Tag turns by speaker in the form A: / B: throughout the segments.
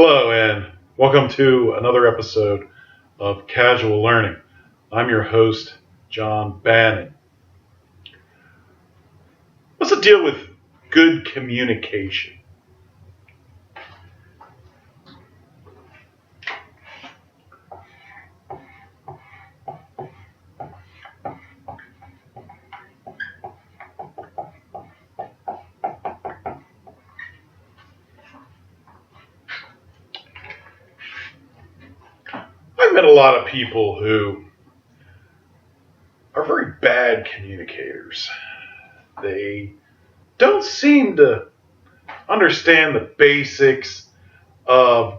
A: Hello, and welcome to another episode of Casual Learning. I'm your host, John Bannan. What's the deal with good communication? I've met a lot of people who are very bad communicators. They don't seem to understand the basics of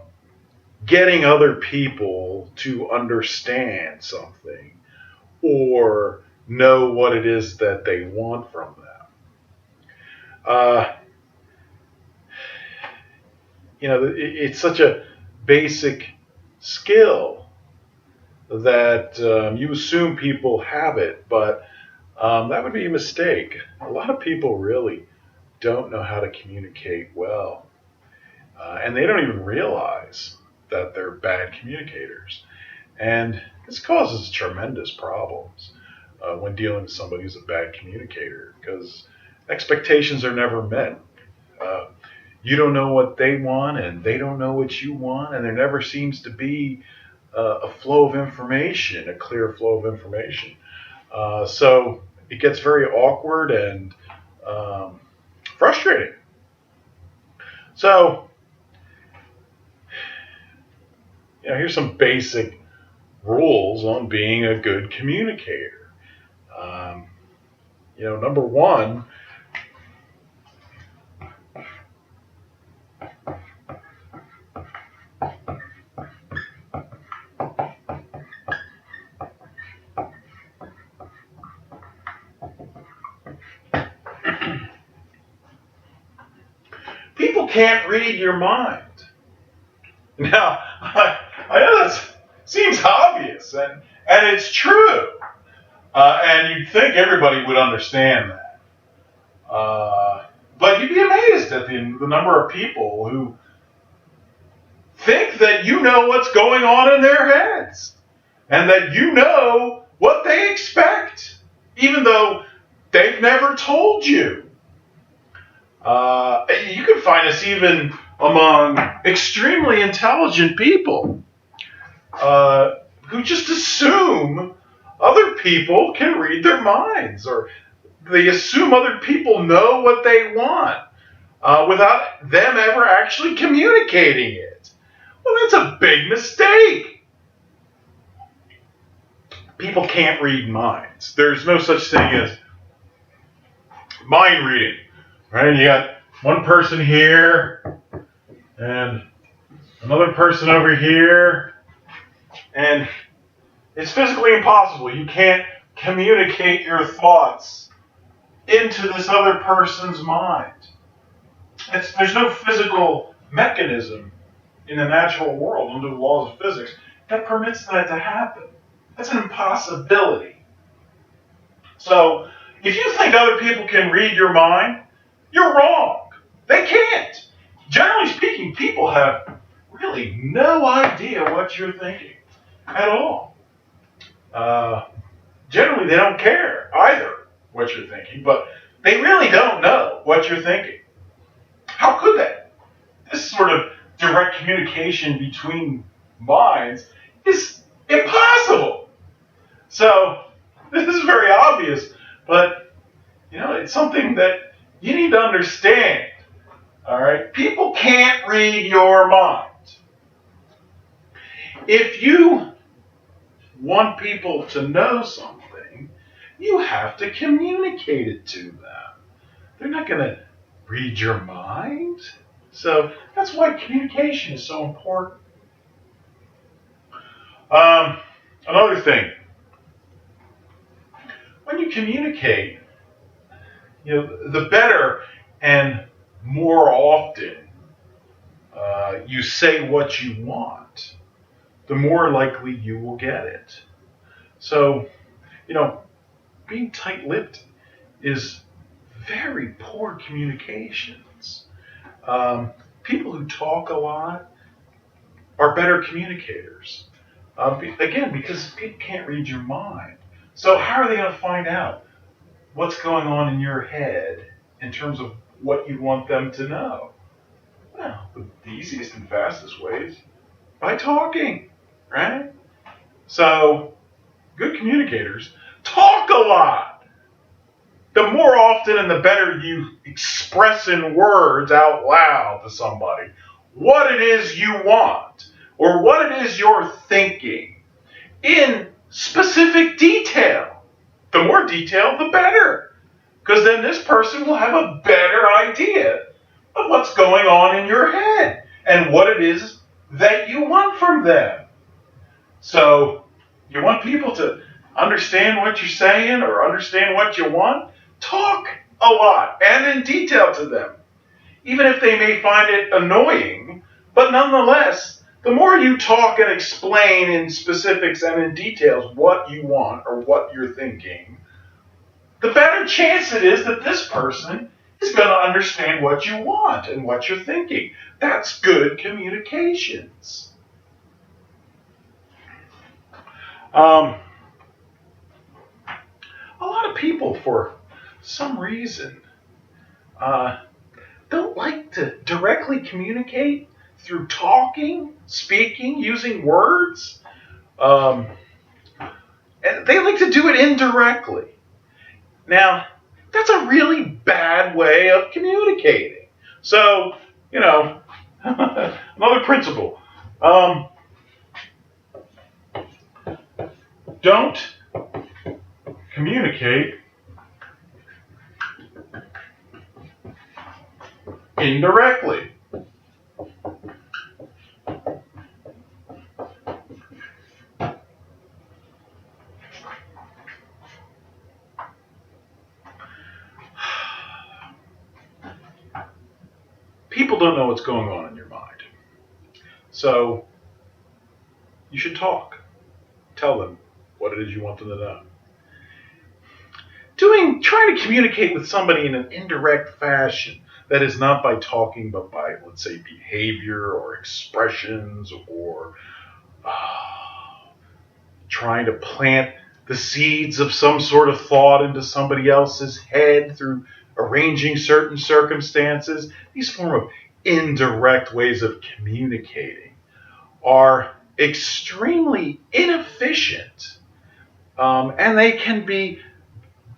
A: getting other people to understand something or know what it is that they want from them. Uh, it's such a basic skill that you assume people have it, but that would be a mistake. A lot of people really don't know how to communicate well, and they don't even realize that they're bad communicators. And this causes tremendous problems when dealing with somebody who's a bad communicator because expectations are never met. Uh, you don't know what they want, and they don't know what you want, and there never seems to be a flow of information, a clear flow of information. So it gets very awkward and frustrating. So, here's some basic rules on being a good communicator. Um, Number one, people can't read your mind. Now, I know that seems obvious, and it's true. And you'd think everybody would understand that. But you'd be amazed at the number of people who think that you know what's going on in their heads and that you know what they expect, even though they've never told you. You can find this even among extremely intelligent people who just assume other people can read their minds, or they assume other people know what they want without them ever actually communicating it. Well, that's a big mistake. People can't read minds. There's no such thing as mind reading, right? You got one person here and another person over here, and it's physically impossible. You can't communicate your thoughts into this other person's mind. There's no physical mechanism in the natural world under the laws of physics that permits that to happen. That's an impossibility. So, if you think other people can read your mind, you're wrong. They can't. Generally speaking, people have really no idea what you're thinking at all. Generally, they don't care either what you're thinking, but they really don't know what you're thinking. How could they? This sort of direct communication between minds is impossible. So, this is very obvious, but it's something that you need to understand. All right? People can't read your mind. If you want people to know something, you have to communicate it to them. They're not going to read your mind. So that's why communication is so important. Another thing, when you communicate, the better and more often you say what you want, the more likely you will get it. So, being tight-lipped is very poor communications. People who talk a lot are better communicators. Again, because people can't read your mind. So how are they going to find out what's going on in your head in terms of what you want them to know? Well, the easiest and fastest ways by talking, right? So good communicators talk a lot. The more often and the better you express in words out loud to somebody what it is you want or what it is you're thinking in specific detail. The more detail, the better. Because then this person will have a better idea of what's going on in your head and what it is that you want from them. So, you want people to understand what you're saying or understand what you want? Talk a lot and in detail to them. Even if they may find it annoying, but nonetheless, the more you talk and explain in specifics and in details what you want or what you're thinking, the better chance it is that this person is going to understand what you want and what you're thinking. That's good communications. A lot of people, for some reason, don't like to directly communicate through talking, speaking, using words. And they like to do it indirectly. Now, that's a really bad way of communicating. So, another principle. Don't communicate indirectly. People don't know what's going on in your mind. So, you should talk. Tell them what it is you want them to know. Trying to communicate with somebody in an indirect fashion, that is not by talking, but by, let's say, behavior or expressions or trying to plant the seeds of some sort of thought into somebody else's head through arranging certain circumstances. These form of indirect ways of communicating are extremely inefficient, and they can be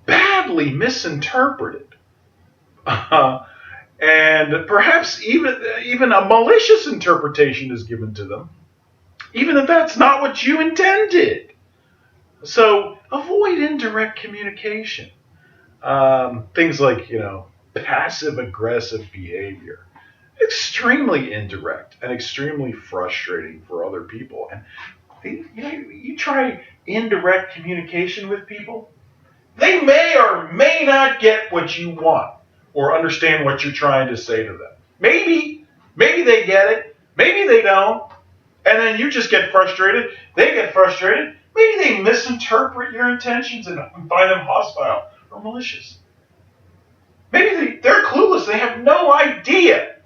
A: badly misinterpreted. And perhaps even a malicious interpretation is given to them, even if that's not what you intended. So avoid indirect communication. Things like, passive-aggressive behavior. Extremely indirect and extremely frustrating for other people. And you try indirect communication with people, they may or may not get what you want or understand what you're trying to say to them. Maybe they get it, maybe they don't, and then you just get frustrated, they get frustrated, maybe they misinterpret your intentions and find them hostile or malicious. Maybe they're clueless, they have no idea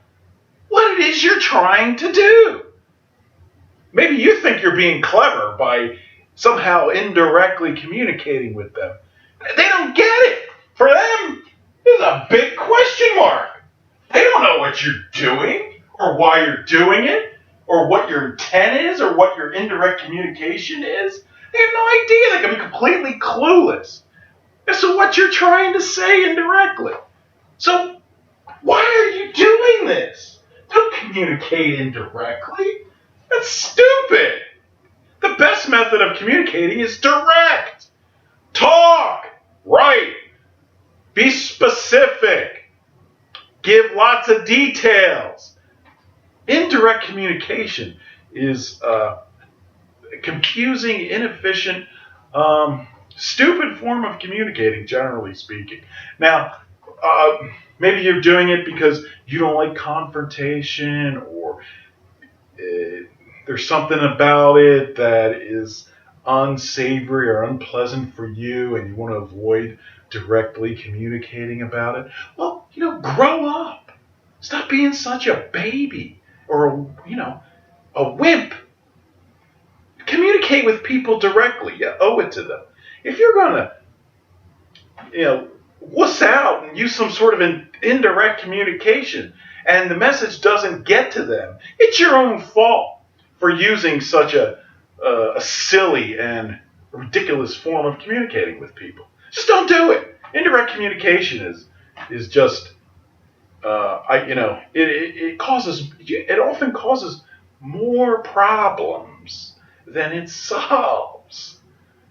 A: what it is you're trying to do. Maybe you think you're being clever by somehow indirectly communicating with them. They don't get it. For them, there's a big question mark. They don't know what you're doing or why you're doing it or what your intent is or what your indirect communication is. They have no idea. They can be completely clueless as to what you're trying to say indirectly. So why are you doing this? Don't communicate indirectly. That's stupid. The best method of communicating is direct. Talk. Write. Be specific. Give lots of details. Indirect communication is a confusing, inefficient, stupid form of communicating, generally speaking. Now, maybe you're doing it because you don't like confrontation or there's something about it that is unsavory or unpleasant for you and you want to avoid directly communicating about it. Well, grow up. Stop being such a baby or, a wimp. Communicate with people directly. You owe it to them. If you're going to, wuss out and use some sort of an indirect communication and the message doesn't get to them, it's your own fault for using such a silly and ridiculous form of communicating with people. Just don't do it. Indirect communication is just it often causes more problems than it solves.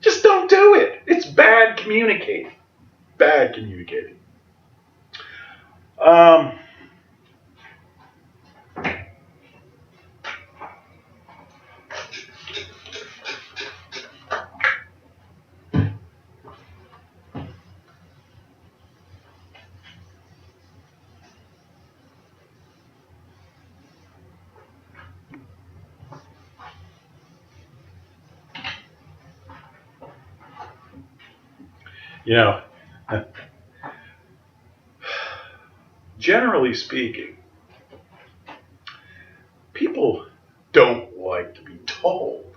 A: Just don't do it. It's bad communicating. Bad communicating. Generally speaking, people don't like to be told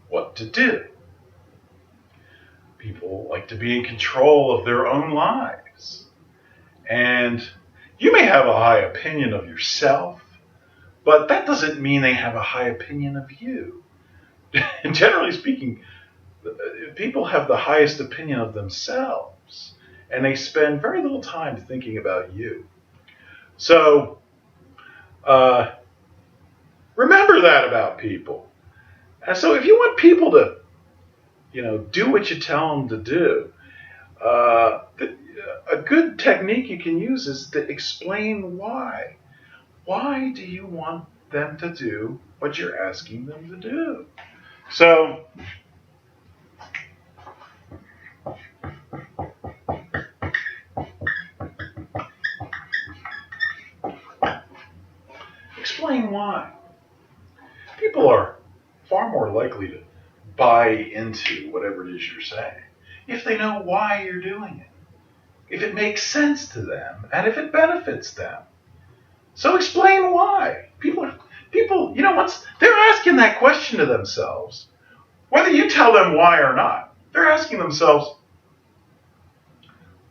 A: what to do. People like to be in control of their own lives. And you may have a high opinion of yourself, but that doesn't mean they have a high opinion of you. And generally speaking, people have the highest opinion of themselves, and they spend very little time thinking about you. So, remember that about people. And so if you want people to, do what you tell them to do, a good technique you can use is to explain why. Why do you want them to do what you're asking them to do? So, explain why. People are far more likely to buy into whatever it is you're saying if they know why you're doing it, if it makes sense to them, and if it benefits them. So explain why. People, they're asking that question to themselves. Whether you tell them why or not, they're asking themselves,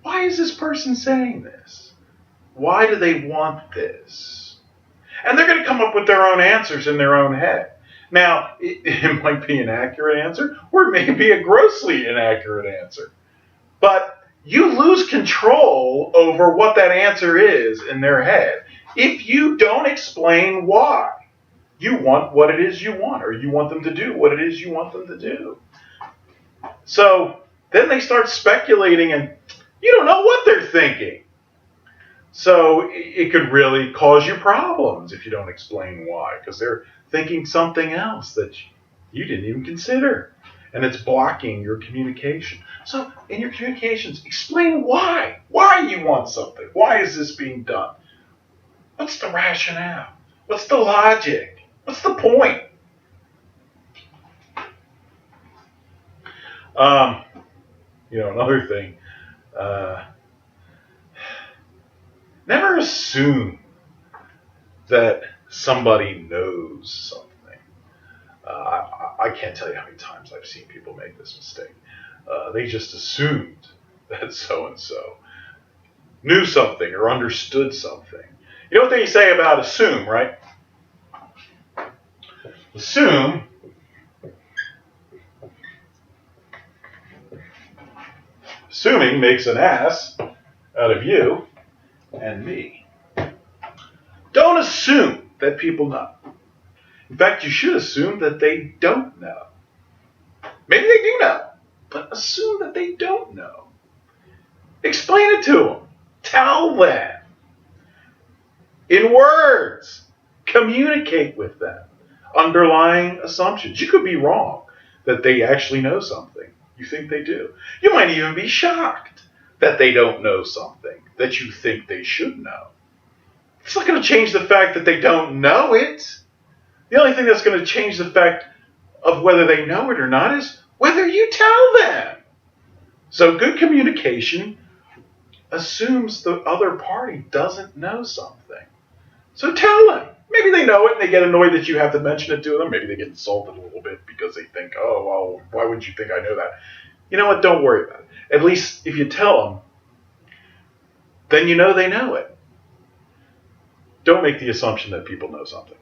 A: why is this person saying this? Why do they want this? And they're going to come up with their own answers in their own head. Now, it might be an accurate answer, or it may be a grossly inaccurate answer. But you lose control over what that answer is in their head if you don't explain why you want what it is you want, or you want them to do what it is you want them to do. So then they start speculating, and you don't know what they're thinking. So it could really cause you problems if you don't explain why, because they're thinking something else that you didn't even consider, and it's blocking your communication. So in your communications, explain why you want something. Why is this being done? What's the rationale? What's the logic? What's the point? Another thing, never assume that somebody knows something. I can't tell you how many times I've seen people make this mistake. They just assumed that so-and-so knew something or understood something. You know what they say about assume, right? Assuming makes an ass out of you and me. Don't assume that people know. In fact, you should assume that they don't know. Maybe they do know, but assume that they don't know. Explain it to them. Tell them. In words. Communicate with them. Underlying assumptions. You could be wrong that they actually know something. You think they do. You might even be shocked that they don't know something that you think they should know. It's not going to change the fact that they don't know it. The only thing that's going to change the fact of whether they know it or not is whether you tell them. So good communication assumes the other party doesn't know something. So tell them. Maybe they know it and they get annoyed that you have to mention it to them. Maybe they get insulted a little bit because they think, oh, well, why wouldn't you think I know that? You know what? Don't worry about it. At least if you tell them, then you know they know it. Don't make the assumption that people know something.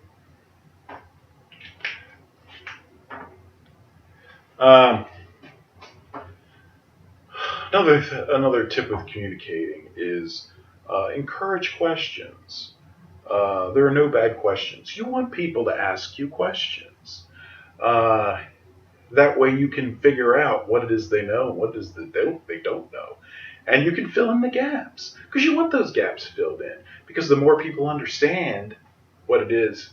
A: Um, another tip with communicating is encourage questions. There are no bad questions. You want people to ask you questions. Uh, that way you can figure out what it is they know and what it is that they don't know. And you can fill in the gaps because you want those gaps filled in. Because the more people understand what it is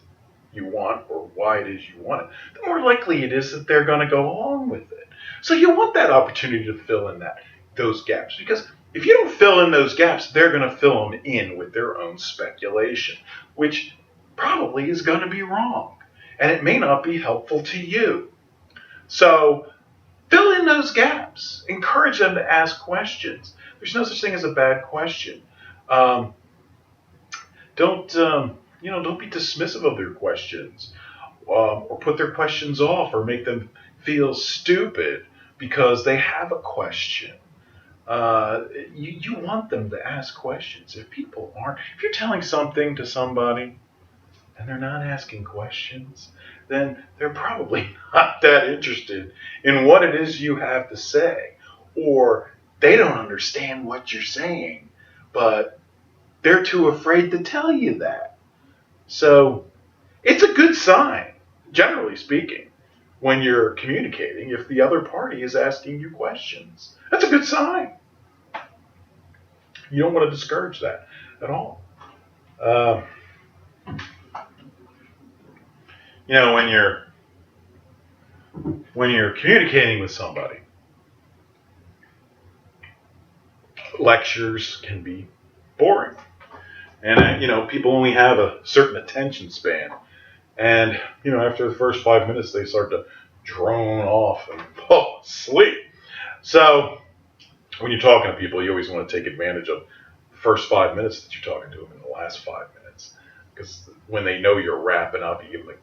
A: you want or why it is you want it, the more likely it is that they're going to go along with it. So you want that opportunity to fill in those gaps, because if you don't fill in those gaps, they're going to fill them in with their own speculation, which probably is going to be wrong, and it may not be helpful to you. So fill in those gaps. Encourage them to ask questions. There's no such thing as a bad question. Um, don't be dismissive of their questions, or put their questions off, or make them feel stupid because they have a question. You want them to ask questions. If you're telling something to somebody and they're not asking questions, then they're probably not that interested in what it is you have to say, or they don't understand what you're saying, but they're too afraid to tell you that. So it's a good sign, generally speaking, when you're communicating, if the other party is asking you questions. That's a good sign. You don't want to discourage that at all. Uh, when you're communicating with somebody, lectures can be boring, and people only have a certain attention span, and after the first 5 minutes they start to drone off and fall asleep. So when you're talking to people, you always want to take advantage of the first 5 minutes that you're talking to them in the last 5 minutes, because when they know you're wrapping up, you give them a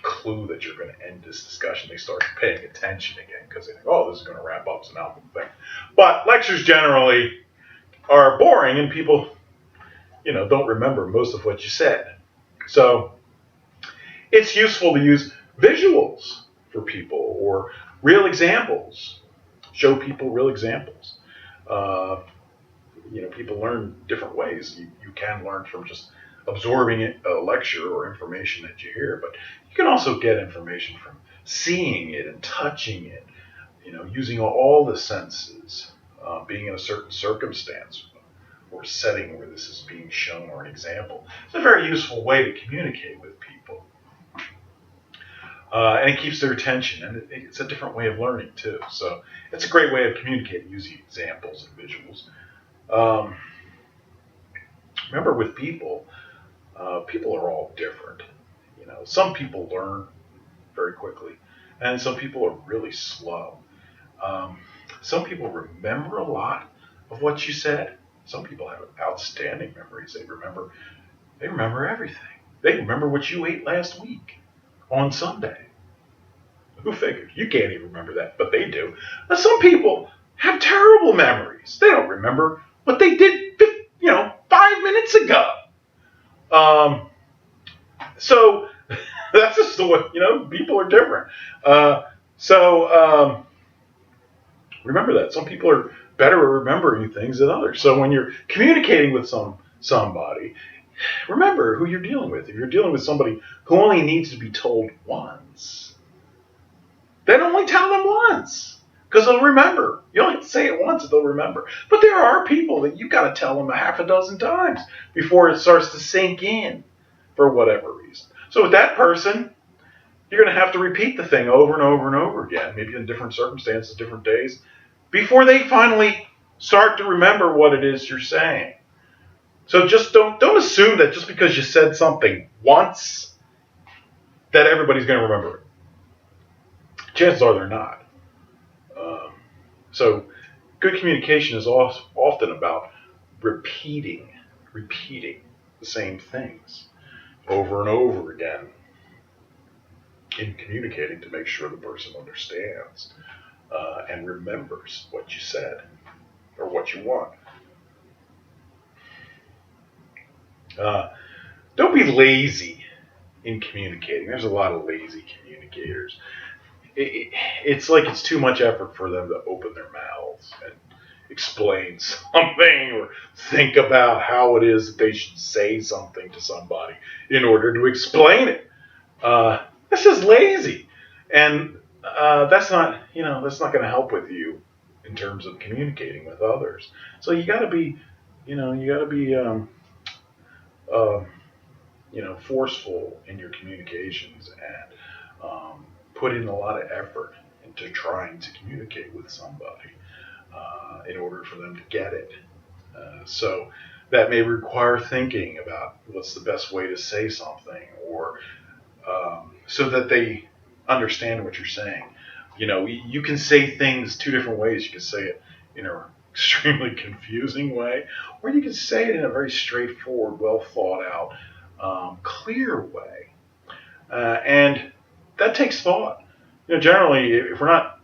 A: clue that you're going to end this discussion. They start paying attention again because they think, oh, this is going to wrap up, so now I'm going to think. But lectures generally are boring, and people, don't remember most of what you said. So it's useful to use visuals for people, or real examples. Show people real examples. People learn different ways. You can learn from just absorbing a lecture or information that you hear, but you can also get information from seeing it and touching it, using all the senses, being in a certain circumstance or setting where this is being shown, or an example. It's a very useful way to communicate with people. And it keeps their attention, and it's a different way of learning too. So it's a great way of communicating, using examples and visuals. Remember, with people, people are all different. Some people learn very quickly, and some people are really slow. Some people remember a lot of what you said. Some people have outstanding memories. They remember everything. They remember what you ate last week on Sunday. Who figured? You can't even remember that, but they do. Now, some people have terrible memories. They don't remember what they did, 5 minutes ago. So that's just the way, people are different. Remember that. Some people are better at remembering things than others. So when you're communicating with somebody, remember who you're dealing with. If you're dealing with somebody who only needs to be told once, then only tell them once, because they'll remember. You only have to say it once and they'll remember. But there are people that you've got to tell them a half a dozen times before it starts to sink in for whatever reason. So with that person, you're going to have to repeat the thing over and over and over again, maybe in different circumstances, different days, before they finally start to remember what it is you're saying. So just don't assume that just because you said something once, that everybody's going to remember it. Chances are they're not. So good communication is often about repeating the same things. over and over again in communicating to make sure the person understands and remembers what you said or what you want. Uh, don't be lazy in communicating. There's a lot of lazy communicators. It's like it's too much effort for them to open their mouths and explain something or think about how it is that they should say something to somebody in order to explain it. This is lazy, and that's not going to help with you in terms of communicating with others. So you got to be, you got to be, uh, forceful in your communications and put in a lot of effort into trying to communicate with somebody in order for them to get it. So that may require thinking about what's the best way to say something, or so that they understand what you're saying. You can say things two different ways. You can say it in an extremely confusing way, or you can say it in a very straightforward, well thought out, clear way. And that takes thought. Generally, if we're not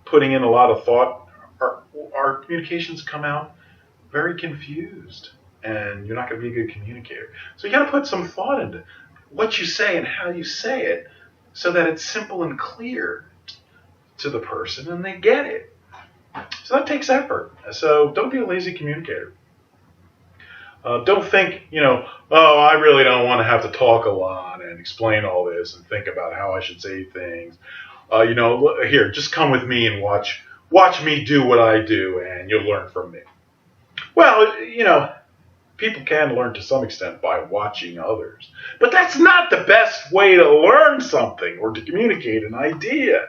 A: putting in a lot of thought, our communications come out very confused, and you're not going to be a good communicator. So you got to put some thought into what you say and how you say it, so that it's simple and clear to the person, and they get it. So that takes effort. So don't be a lazy communicator. Don't think, oh, I really don't want to have to talk a lot and explain all this and think about how I should say things. Here, just come with me and watch me do what I do, and you'll learn from me. Well, people can learn to some extent by watching others, but that's not the best way to learn something or to communicate an idea.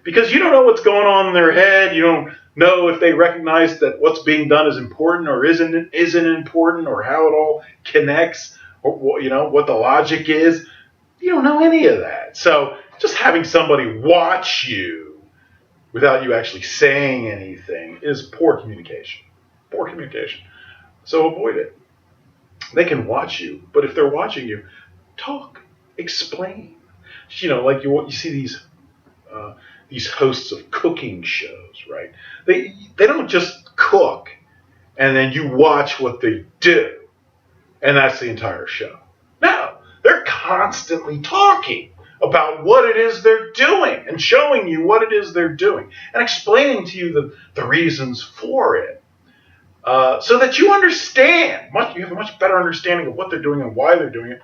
A: Because you don't know what's going on in their head. You don't know if they recognize that what's being done is important or isn't important, or how it all connects, or what the logic is. You don't know any of that. So just having somebody watch you without you actually saying anything is poor communication. Poor communication. So avoid it. They can watch you, but if they're watching you, talk, explain. Like you see these hosts of cooking shows, right? They don't just cook and then you watch what they do, and that's the entire show. No, they're constantly talking about what it is they're doing and showing you what it is they're doing and explaining to you the reasons for it, so that you understand. You have a much better understanding of what they're doing and why they're doing it,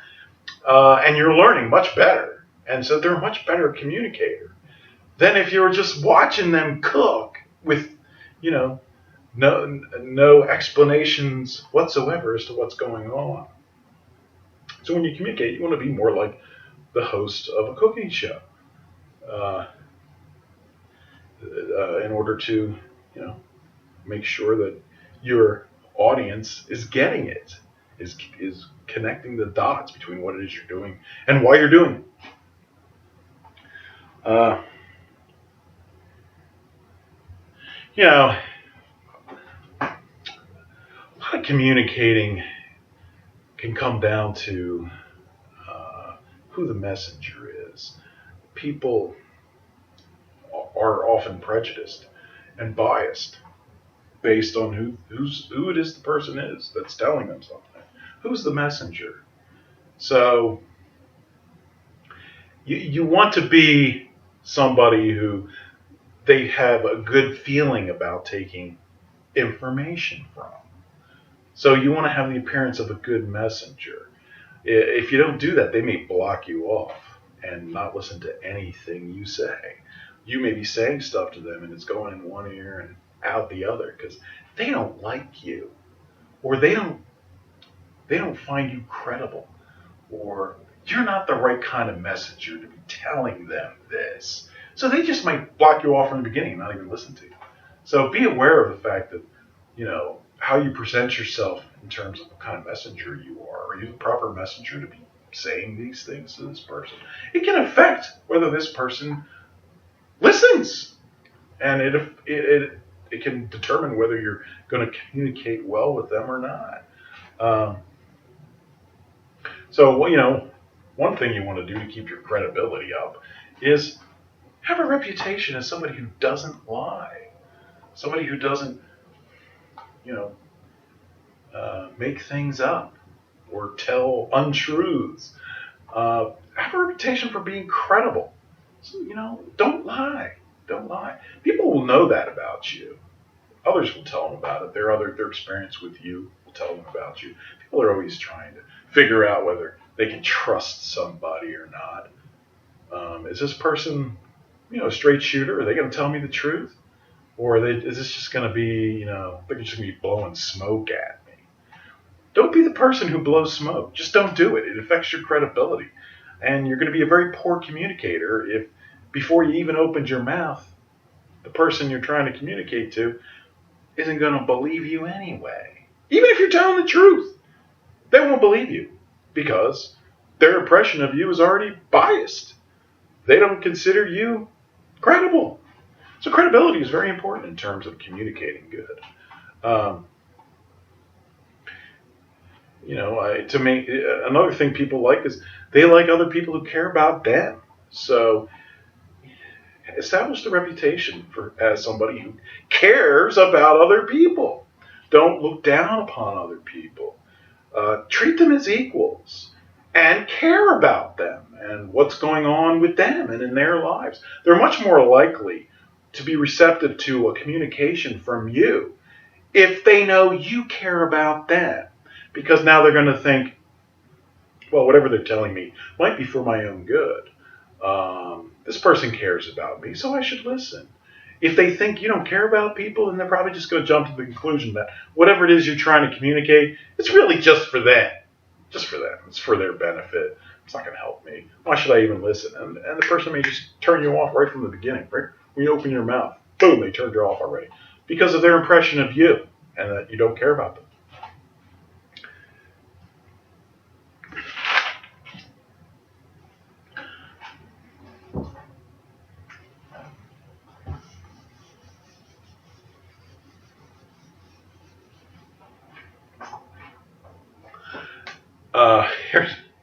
A: and you're learning much better. And so they're a much better communicator than if you were just watching them cook with, no explanations whatsoever as to what's going on. So when you communicate, you want to be more like the host of a cooking show, in order to, make sure that your audience is getting it, is connecting the dots between what it is you're doing and why you're doing it. A lot of communicating can come down to who the messenger is. People are often prejudiced and biased based on who it is the person is that's telling them something. Who's the messenger? So you want to be somebody who they have a good feeling about taking information from. So you want to have the appearance of a good messenger. If you don't do that, they may block you off and not listen to anything you say. You may be saying stuff to them and it's going in one ear and out the other because they don't like you, or they don't find you credible, or you're not the right kind of messenger to be telling them this. So they just might block you off from the beginning and not even listen to you. So be aware of the fact that, how you present yourself in terms of what kind of messenger you are. Are you the proper messenger to be saying these things to this person? It can affect whether this person listens, and it can determine whether you're going to communicate well with them or not. So, well, one thing you want to do to keep your credibility up is have a reputation as somebody who doesn't lie, somebody who doesn't, you know, make things up or tell untruths. Have a reputation for being credible. So, don't lie. Don't lie. People will know that about you. Others will tell them about it. Their experience with you will tell them about you. People are always trying to figure out whether they can trust somebody or not. Is this person, a straight shooter? Are they going to tell me the truth? Or is this just going to be, they're just going to be blowing smoke at me? Don't be the person who blows smoke. Just don't do it. It affects your credibility. And you're going to be a very poor communicator if, before you even opened your mouth, the person you're trying to communicate to isn't going to believe you anyway. Even if you're telling the truth, they won't believe you because their impression of you is already biased. They don't consider you credible. So credibility is very important in terms of communicating good. To me, another thing people like is they like other people who care about them. So establish the reputation as somebody who cares about other people. Don't look down upon other people. Treat them as equals and care about them and what's going on with them and in their lives. They're much more likely to be receptive to a communication from you if they know you care about them. Because now they're going to think, well, whatever they're telling me might be for my own good. This person cares about me, so I should listen. If they think you don't care about people, then they're probably just going to jump to the conclusion that whatever it is you're trying to communicate, it's really just for them. Just for them. It's for their benefit. It's not going to help me. Why should I even listen? And the person may just turn you off right from the beginning. Right when you open your mouth, boom, they turned you off already. Because of their impression of you and that you don't care about them.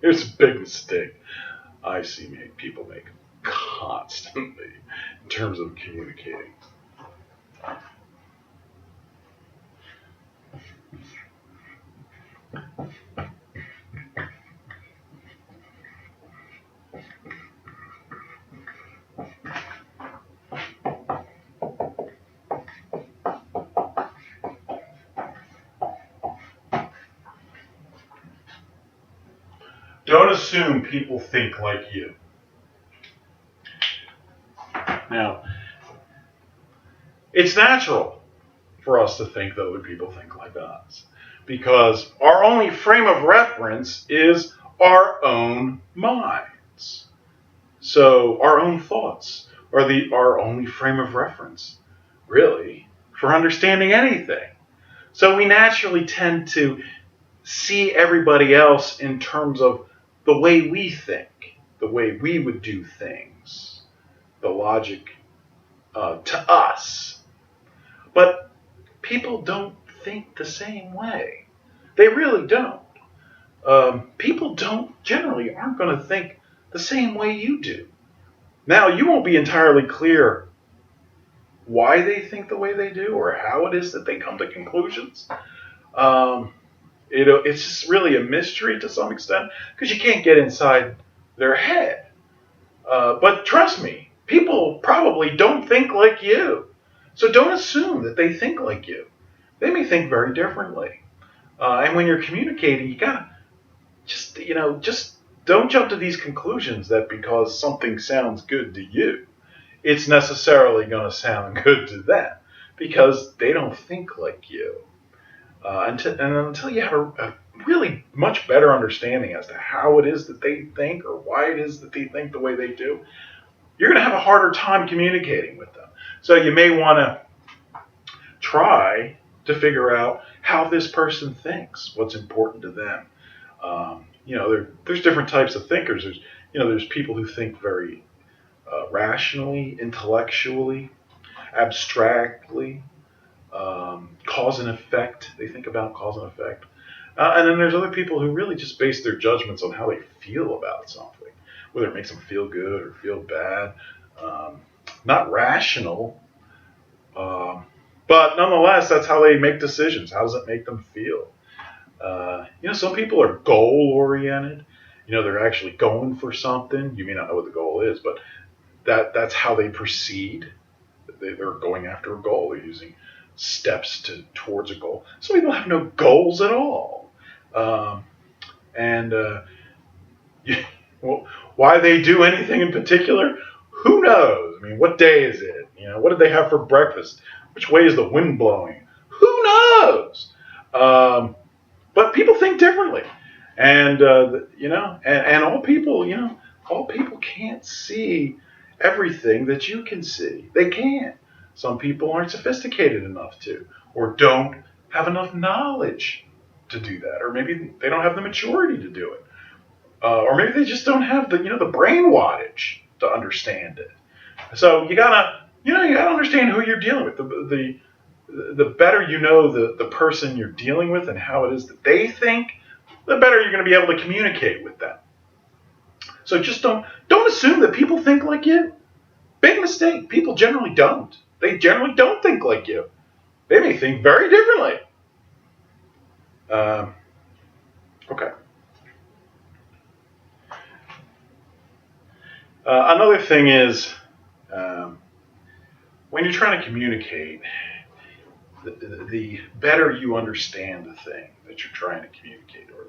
A: Here's a big mistake I see people make constantly in terms of communicating. Don't assume people think like you. Now, it's natural for us to think that other people think like us because our only frame of reference is our own minds. So our own thoughts are our only frame of reference, really, for understanding anything. So we naturally tend to see everybody else in terms of the way we think, the way we would do things, the logic to us. But people don't think the same way. They really don't. People generally aren't going to think the same way you do. Now, you won't be entirely clear why they think the way they do or how it is that they come to conclusions. It's just really a mystery to some extent because you can't get inside their head. But trust me, people probably don't think like you. So don't assume that they think like you. They may think very differently. And when you're communicating, you gotta just don't jump to these conclusions that because something sounds good to you, it's necessarily going to sound good to them because they don't think like you. Until you have a really much better understanding as to how it is that they think or why it is that they think the way they do, you're going to have a harder time communicating with them. So you may want to try to figure out how this person thinks, what's important to them. There's different types of thinkers. There's people who think very rationally, intellectually, abstractly, cause and effect. They think about cause and effect. And then there's other people who really just base their judgments on how they feel about something, whether it makes them feel good or feel bad. Um, Not rational, um, but nonetheless, that's how they make decisions. How does it make them feel? Some people are goal oriented. They're actually going for something. You may not know what the goal is, but that's how they proceed. They're going after a goal. They're using steps towards a goal. Some people have no goals at all. Um, and well, why they do anything in particular, who knows? I mean, what day is it? What did they have for breakfast? Which way is the wind blowing? Who knows? But people think differently, and and all people can't see everything that you can see. They can't. Some people aren't sophisticated enough to, or don't have enough knowledge to do that, or maybe they don't have the maturity to do it, or maybe they just don't have the brain wattage to understand it. So you gotta understand who you're dealing with. The better you know the person you're dealing with and how it is that they think, the better you're going to be able to communicate with them. So just don't assume that people think like you. Big mistake. People generally don't. They generally don't think like you. They may think very differently. Okay. Another thing is, when you're trying to communicate, the better you understand the thing that you're trying to communicate, or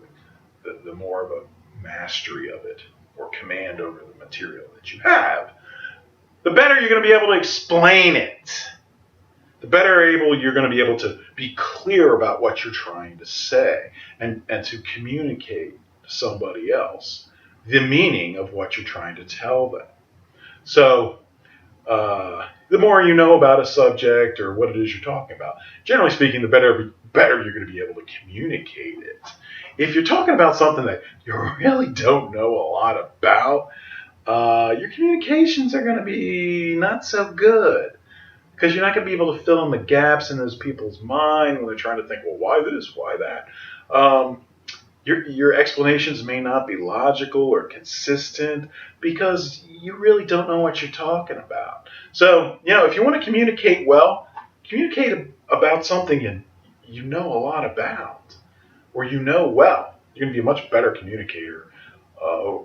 A: the more of a mastery of it or command over the material that you have, the better you're going to be able to explain it. The better you're going to be able to be clear about what you're trying to say, and to communicate to somebody else the meaning of what you're trying to tell them. So, the more you know about a subject or what it is you're talking about, generally speaking, the better you're going to be able to communicate it. If you're talking about something that you really don't know a lot about, your communications are going to be not so good, because you're not going to be able to fill in the gaps in those people's mind when they're trying to think, well, why this, why that? Your explanations may not be logical or consistent because you really don't know what you're talking about. So, if you want to communicate well, communicate about something you know a lot about, or well. You're going to be a much better communicator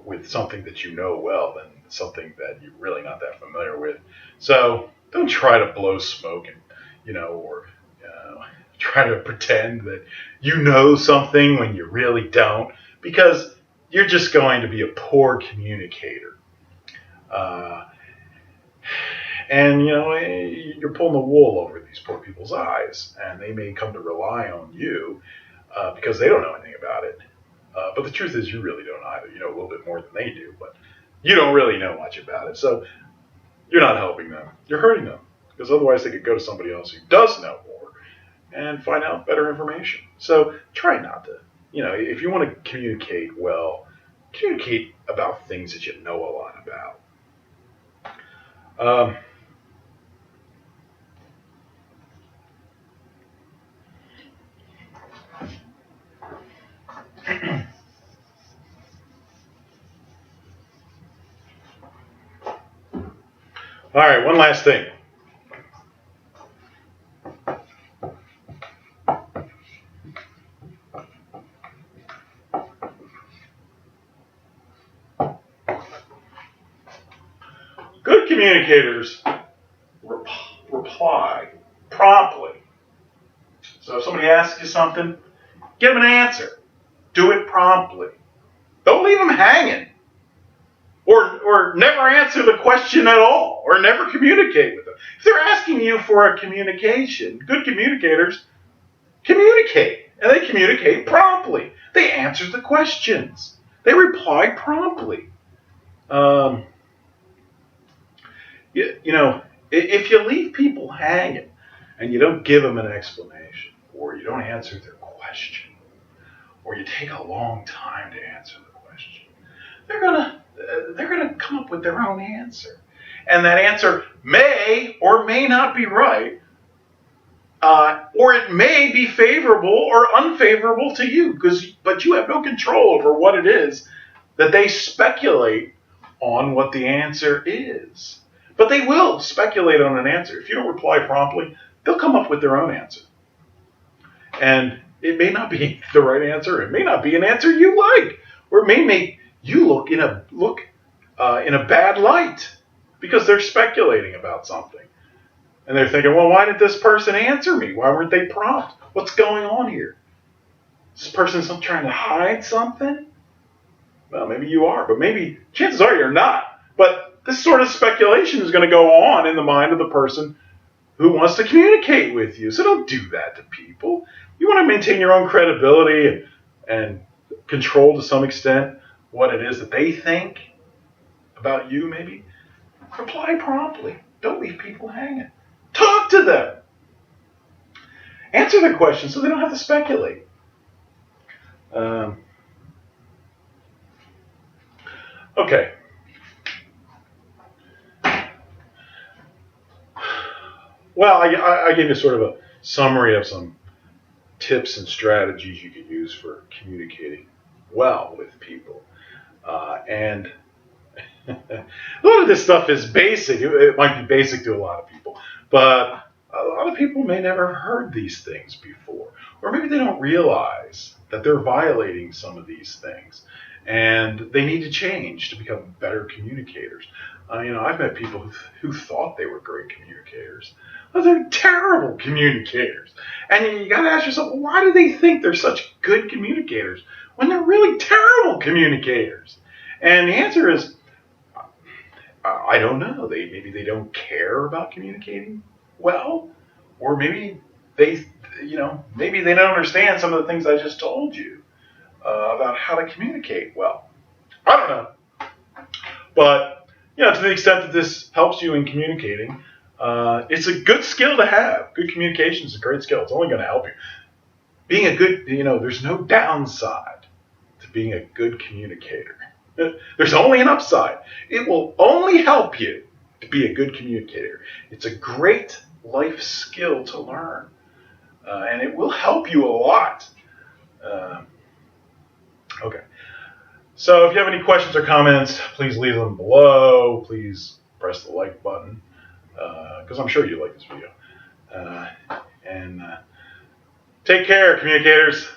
A: with something that you know well than something that you're really not that familiar with. So don't try to blow smoke or try to pretend that you know something when you really don't, because you're just going to be a poor communicator. And you're pulling the wool over these poor people's eyes, and they may come to rely on you because they don't know anything about it. But the truth is, you really don't either. You know a little bit more than they do, but you don't really know much about it. So you're not helping them. You're hurting them, because otherwise they could go to somebody else who does know more and find out better information. So try not to. If you want to communicate well, communicate about things that you know a lot about. All right, one last thing. Good communicators reply promptly. So if somebody asks you something, give them an answer. Do it promptly. Don't leave them hanging. Or never answer the question at all, or never communicate with them. If they're asking you for a communication, good communicators communicate, and they communicate promptly. They answer the questions. They reply promptly. If you leave people hanging and you don't give them an explanation, or you don't answer their question, or you take a long time to answer the question, they're gonna come up with their own answer, and that answer may or may not be right. or it may be favorable or unfavorable to you, but you have no control over what it is that they speculate on what the answer is. But they will speculate on an answer. If you don't reply promptly, they'll come up with their own answer. And it may not be the right answer. It may not be an answer you like, or it may make you look in a bad light because they're speculating about something. And they're thinking, well, why did this person answer me? Why weren't they prompt? What's going on here? Is this person trying to hide something? Well, maybe you are, but maybe chances are you're not. But this sort of speculation is going to go on in the mind of the person who wants to communicate with you. So don't do that to people. You want to maintain your own credibility and control to some extent what it is that they think about you, maybe. Reply promptly. Don't leave people hanging. Talk to them. Answer their questions so they don't have to speculate. Okay. Well, I gave you sort of a summary of some tips and strategies you could use for communicating well with people. And a lot of this stuff is basic. It might be basic to a lot of people, but a lot of people may never have heard these things before. Or maybe they don't realize that they're violating some of these things. And they need to change to become better communicators. I've met people who thought they were great communicators. Well, they're terrible communicators. And you got to ask yourself, why do they think they're such good communicators when they're really terrible communicators? And the answer is, I don't know. Maybe they don't care about communicating well, or maybe maybe they don't understand some of the things I just told you about how to communicate well. I don't know. But, to the extent that this helps you in communicating, it's a good skill to have. Good communication is a great skill. It's only going to help you. Being a good, there's no downside to being a good communicator. There's only an upside. It will only help you to be a good communicator. It's a great life skill to learn. And it will help you a lot. Okay. So if you have any questions or comments, please leave them below. Please press the like button, because I'm sure you like this video. And take care, communicators.